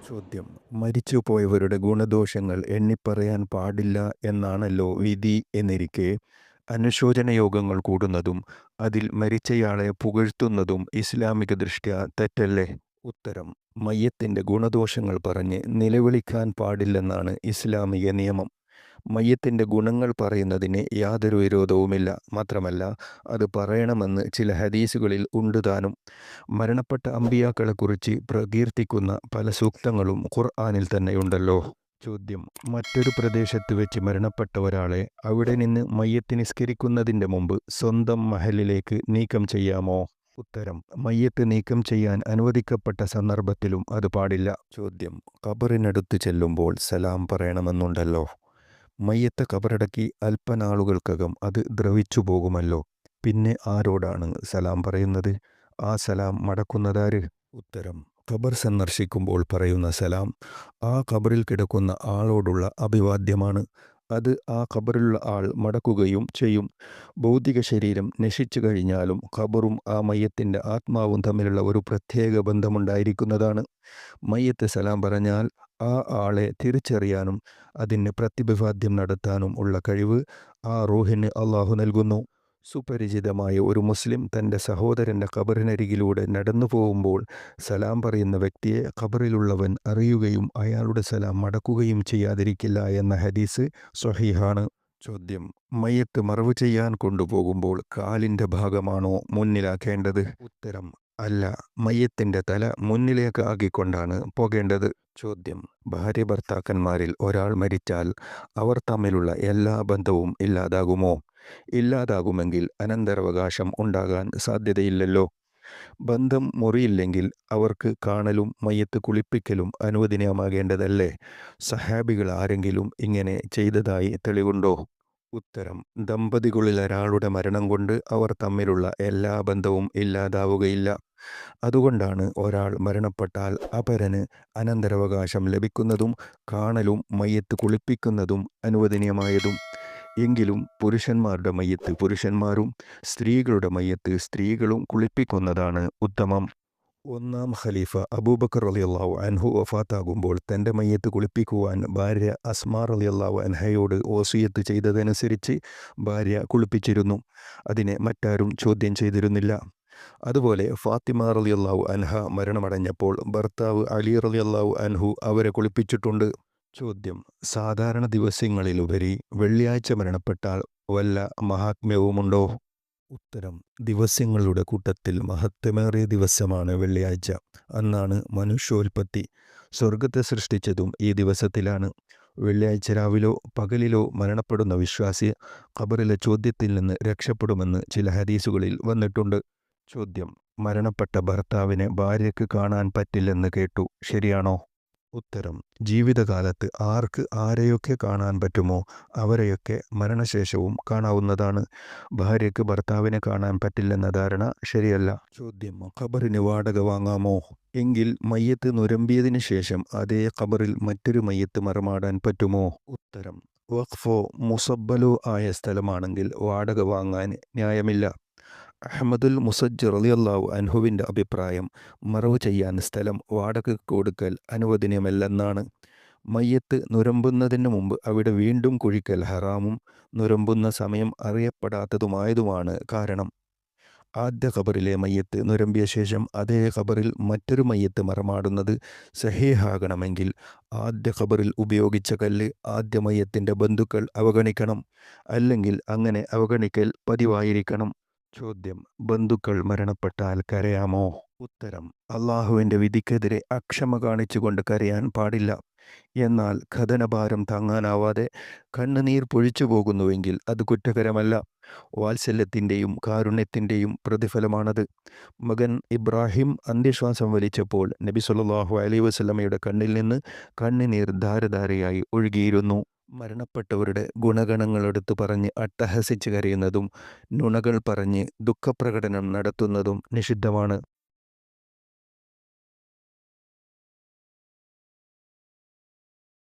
ചോദ്യം: മരിച്ചുപോയവരുടെ ഗുണദോഷങ്ങൾ എണ്ണിപ്പറയാൻ പാടില്ല എന്നാണല്ലോ വിധി എന്നിരിക്കെ, അനുശോചന യോഗങ്ങൾ കൂടുന്നതും അതിൽ മരിച്ചയാളെ പുകഴ്ത്തുന്നതും ഇസ്ലാമിക ദൃഷ്ട്യാ തെറ്റല്ലേ? ഉത്തരം: മയ്യത്തിൻ്റെ ഗുണദോഷങ്ങൾ പറഞ്ഞ് നിലവിളിക്കാൻ പാടില്ലെന്നാണ് ഇസ്ലാമിക നിയമം. മയ്യത്തിൻ്റെ ഗുണങ്ങൾ പറയുന്നതിന് യാതൊരു വിരോധവുമില്ല. മാത്രമല്ല, അത് പറയണമെന്ന് ചില ഹദീസുകളിൽ ഉണ്ട് താനും. മരണപ്പെട്ട അമ്പിയാക്കളെക്കുറിച്ച് പ്രകീർത്തിക്കുന്ന പല സൂക്തങ്ങളും ഖുർആനിൽ തന്നെയുണ്ടല്ലോ. ചോദ്യം: മറ്റൊരു പ്രദേശത്ത് വെച്ച് മരണപ്പെട്ട ഒരാളെ അവിടെ നിന്ന് മയ്യത്ത് നിസ്കരിക്കുന്നതിൻ്റെ മുമ്പ് സ്വന്തം മഹലിലേക്ക് നീക്കം ചെയ്യാമോ? ഉത്തരം: മയ്യത്ത് നീക്കം ചെയ്യാൻ അനുവദിക്കപ്പെട്ട സന്ദർഭത്തിലും അത് പാടില്ല. ചോദ്യം: ഖബറിനടുത്ത് ചെല്ലുമ്പോൾ സലാം പറയണമെന്നുണ്ടല്ലോ. മയ്യത്ത് ഖബറടക്കി അല്പനാളുകൾക്കകം അത് ദ്രവിച്ചു പോകുമല്ലോ. പിന്നെ ആരോടാണ് സലാം പറയുന്നത്? ആ സലാം മടക്കുന്നതാര്? ഉത്തരം: ഖബർ സന്ദർശിക്കുമ്പോൾ പറയുന്ന സലാം ആ ഖബറിൽ കിടക്കുന്ന ആളോടുള്ള അഭിവാദ്യമാണ്. അത് ആ ഖബറിലുള്ള ആൾ മടക്കുകയും ചെയ്യും. ഭൗതിക ശരീരം നശിച്ചു കഴിഞ്ഞാലും ഖബറും ആ മയ്യത്തിൻ്റെ ആത്മാവും തമ്മിലുള്ള ഒരു പ്രത്യേക ബന്ധമുണ്ടായിരിക്കുന്നതാണ്. മയ്യത്ത് സലാം പറഞ്ഞാൽ ആ ആളെ തിരിച്ചറിയാനും അതിന് പ്രത്യഭിവാദ്യം നടത്താനും ഉള്ള കഴിവ് ആ റൂഹിന് അള്ളാഹു നൽകുന്നു. സുപരിചിതമായ ഒരു മുസ്ലിം തൻ്റെ സഹോദരൻ്റെ ഖബറിനരികിലൂടെ നടന്നു പോകുമ്പോൾ സലാം പറയുന്ന വ്യക്തിയെ ഖബറിലുള്ളവൻ അറിയുകയും അയാളുടെ സലാം മടക്കുകയും ചെയ്യാതിരിക്കില്ല എന്ന ഹദീസ് സ്വഹീഹാണ്. ചോദ്യം: മയ്യത്ത് മറവ് ചെയ്യാൻ കൊണ്ടുപോകുമ്പോൾ കാലിൻ്റെ ഭാഗമാണോ മുന്നിലാക്കേണ്ടത്? ഉത്തരം: അല്ല, മയ്യത്തിൻ്റെ തല മുന്നിലേക്ക് ആക്കിക്കൊണ്ടാണ് പോകേണ്ടത്. ചോദ്യം: ഭാര്യ ഭർത്താക്കന്മാരിൽ ഒരാൾ മരിച്ചാൽ അവർ തമ്മിലുള്ള എല്ലാ ബന്ധവും ഇല്ലാതാകുമോ? ഇല്ലാതാകുമെങ്കിൽ അനന്തരാവകാശം ഉണ്ടാകാൻ സാധ്യതയില്ലല്ലോ. ബന്ധം മുറിയില്ലെങ്കിൽ അവർക്ക് കാണലും മയ്യത്ത് കുളിപ്പിക്കലും അനുവദനീയമാകേണ്ടതല്ലേ? സഹാബികൾ ആരെങ്കിലും ഇങ്ങനെ ചെയ്തതായി തെളിവുണ്ടോ? ഉത്തരം: ദമ്പതികളിൽ ഒരാളുടെ മരണം കൊണ്ട് അവർ തമ്മിലുള്ള എല്ലാ ബന്ധവും ഇല്ലാതാവുകയില്ല. അതുകൊണ്ടാണ് ഒരാൾ മരണപ്പെട്ടാൽ അപരന് അനന്തരാവകാശം ലഭിക്കുന്നതും കാണലും മയ്യത്ത് കുളിപ്പിക്കുന്നതും അനുവദനീയമായതും. എങ്കിലും പുരുഷന്മാരുടെ മയ്യത്ത് പുരുഷന്മാരും സ്ത്രീകളുടെ മയ്യത്ത് സ്ത്രീകളും കുളിപ്പിക്കുന്നതാണ് ഉത്തമം. ഒന്നാം ഖലീഫ അബൂബക്കർ റളിയല്ലാഹു അൻഹു വഫാത്താകുമ്പോൾ തൻ്റെ മയ്യത്ത് കുളിപ്പിക്കുവാൻ ഭാര്യ അസ്മാ റളിയല്ലാഹു അൻഹയോട് വസിയത്ത് ചെയ്തതനുസരിച്ച് ഭാര്യ കുളിപ്പിച്ചിരുന്നു. അതിനെ മറ്റാരും ചോദ്യം ചെയ്തിരുന്നില്ല. അതുപോലെ ഫാത്തിമ റളിയല്ലാഹു അൻഹ മരണമടഞ്ഞപ്പോൾ ഭർത്താവ് അലി റളിയല്ലാഹു അൻഹു അവരെ കുളിപ്പിച്ചിട്ടുണ്ട്. ചോദ്യം: സാധാരണ ദിവസങ്ങളിലുപരി വെള്ളിയാഴ്ച മരണപ്പെട്ടാൽ വല്ല മഹാത്മ്യവുമുണ്ടോ? ഉത്തരം: ദിവസങ്ങളുടെ കൂട്ടത്തിൽ മഹത്വമേറിയ ദിവസമാണ് വെള്ളിയാഴ്ച. അന്നാണ് മനുഷ്യോൽപത്തി. സ്വർഗത്തെ സൃഷ്ടിച്ചതും ഈ ദിവസത്തിലാണ്. വെള്ളിയാഴ്ച രാവിലോ പകലിലോ മരണപ്പെടുന്ന വിശ്വാസി ഖബറിലെ ചോദ്യത്തിൽ നിന്ന് രക്ഷപ്പെടുമെന്ന് ചില ഹദീസുകളിൽ വന്നിട്ടുണ്ട്. ചോദ്യം: മരണപ്പെട്ട ഭർത്താവിനെ ഭാര്യയ്ക്ക് കാണാൻ പറ്റില്ലെന്ന് കേട്ടു, ശരിയാണോ? ഉത്തരം: ജീവിതകാലത്ത് ആർക്ക് ആരെയൊക്കെ കാണാൻ പറ്റുമോ അവരെയൊക്കെ മരണശേഷവും കാണാവുന്നതാണ്. ഭാര്യയ്ക്ക് ഭർത്താവിനെ കാണാൻ പറ്റില്ലെന്ന ധാരണ ശരിയല്ല. ചോദ്യം: ഖബറിന് വാടക വാങ്ങാമോ? എങ്കിൽ മയ്യത്ത് നുരമ്പിയതിനു ശേഷം അതേ ഖബറിൽ മറ്റൊരു മയ്യത്ത് മറമാടാൻ പറ്റുമോ? ഉത്തരം: വഖഫോ മുസബ്ബലോ ആയ സ്ഥലമാണെങ്കിൽ വാടക വാങ്ങാൻ ന്യായമില്ല. അഹ്മദുൽ മുസജ്ജ് റളിയല്ലാഹു അൻഹുവിൻ്റെ അഭിപ്രായം മറവ് ചെയ്യാൻ സ്ഥലം വാടകയ്ക്ക് കൊടുക്കൽ അനുവദനീയമല്ലെന്നാണ്. മയ്യത്ത് നുരമ്പുന്നതിന് മുമ്പ് അവിടെ വീണ്ടും കുഴിക്കൽ ഹറാമും നുരമ്പുന്ന സമയം അറിയപ്പെടാത്തതുമായതുമാണ് കാരണം. ആദ്യ ഖബറിലെ മയ്യത്ത് നുരമ്പിയ ശേഷം അതേ ഖബറിൽ മറ്റൊരു മയ്യത്ത് മറമാടുന്നത് സഹീഹാകണമെങ്കിൽ ആദ്യ ഖബറിൽ ഉപയോഗിച്ച കല്ല് ആദ്യ മയ്യത്തിൻ്റെ ബന്ധുക്കൾ അവഗണിക്കണം. അല്ലെങ്കിൽ അങ്ങനെ അവഗണിക്കൽ പതിവായിരിക്കണം. ചോദ്യം: ബന്ധുക്കൾ മരണപ്പെട്ടാൽ കരയാമോ? ഉത്തരം: അള്ളാഹുവിൻ്റെ വിധിക്കെതിരെ അക്ഷമ കാണിച്ചുകൊണ്ട് കരയാൻ പാടില്ല. എന്നാൽ ഖദനഭാരം താങ്ങാനാവാതെ കണ്ണുനീർ പൊഴിച്ചു പോകുന്നുവെങ്കിൽ അത് കുറ്റകരമല്ല. വാത്സല്യത്തിൻ്റെയും കാരുണ്യത്തിൻ്റെയും പ്രതിഫലമാണത്. മകൻ ഇബ്രാഹിം അന്ത്യശ്വാസം വലിച്ചപ്പോൾ നബി സല്ലല്ലാഹു അലൈഹി വസല്ലമയുടെ കണ്ണിൽ നിന്ന് കണ്ണുനീർ ധാരധാരയായി ഒഴുകിയിരുന്നു. മരണപ്പെട്ടവരുടെ ഗുണഗണങ്ങൾ എടുത്തു പറഞ്ഞ് അട്ടഹസിച്ച് കരയുന്നതും നുണകൾ പറഞ്ഞ് ദുഃഖപ്രകടനം നടത്തുന്നതും നിഷിദ്ധമാണ്.